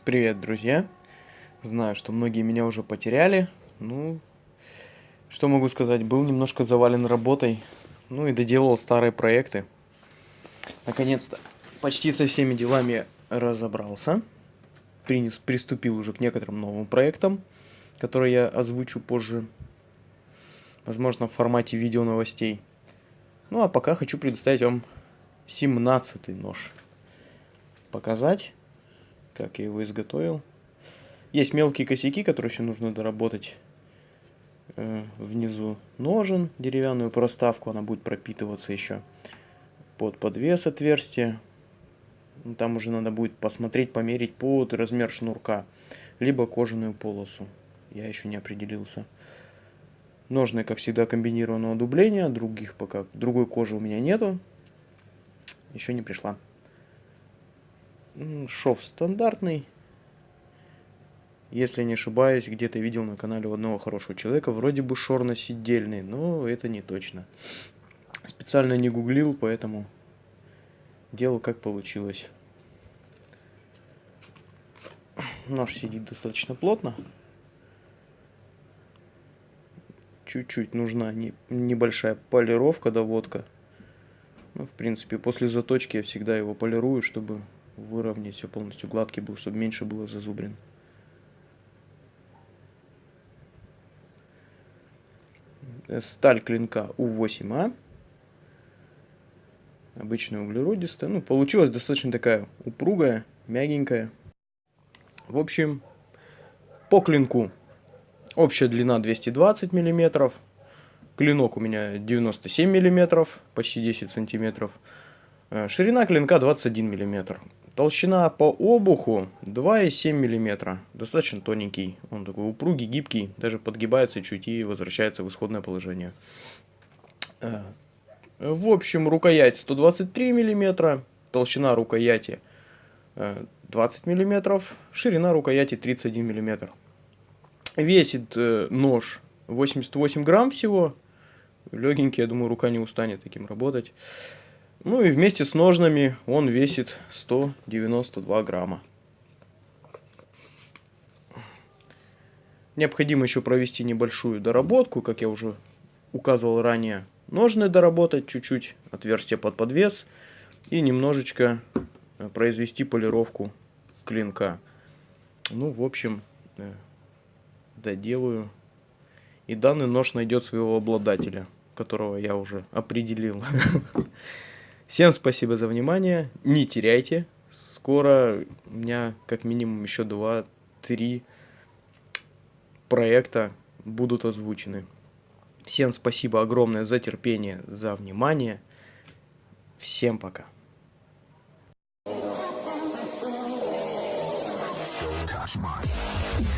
Привет, друзья! Знаю, что многие меня уже потеряли. Ну, что могу сказать, был немножко завален работой. Ну и доделал старые проекты. Наконец-то почти со всеми делами разобрался. Приступил уже к некоторым новым проектам, которые я озвучу позже. Возможно, в формате видео новостей. Ну а пока хочу предоставить вам 17-й нож. Показать, как я его изготовил. Есть мелкие косяки, которые еще нужно доработать. Внизу ножен, деревянную проставку, она будет пропитываться еще под подвес отверстия. Там уже надо будет посмотреть, померить под размер шнурка, либо кожаную полосу. Я еще не определился. Ножны, как всегда, комбинированного дубления, другой кожи у меня нету. Еще не пришла. Шов стандартный. Если не ошибаюсь, где-то видел на канале у одного хорошего человека, вроде бы шорно-сидельный, но это не точно. Специально не гуглил, поэтому делал как получилось. Нож сидит достаточно плотно. Чуть-чуть нужна небольшая полировка, доводка. Ну, в принципе, после заточки я всегда его полирую, чтобы выровнять все полностью гладкий был, чтобы меньше было зазубрин. Сталь клинка У8А. Обычная углеродистая. Ну, получилась достаточно такая упругая, мягенькая. В общем, по клинку. Общая длина 220 мм. Клинок у меня 97 мм, почти 10 см. Ширина клинка 21 мм. Толщина по обуху 2,7 мм. Достаточно тоненький. Он такой упругий, гибкий. Даже подгибается чуть и возвращается в исходное положение. В общем, рукоять 123 мм. Толщина рукояти 20 мм. Ширина рукояти 31 мм. Весит нож 88 грамм всего. Легенький, я думаю, рука не устанет таким работать. Ну и вместе с ножнами он весит 192 грамма. Необходимо еще провести небольшую доработку, как я уже указывал ранее. Ножны доработать чуть-чуть, отверстие под подвес. И немножечко произвести полировку клинка. Ну, в общем, доделаю. И данный нож найдет своего обладателя, которого я уже определил. Всем спасибо за внимание. Не теряйте. Скоро у меня как минимум еще 2-3 проекта будут озвучены. Всем спасибо огромное за терпение, за внимание. Всем пока. Touch mine.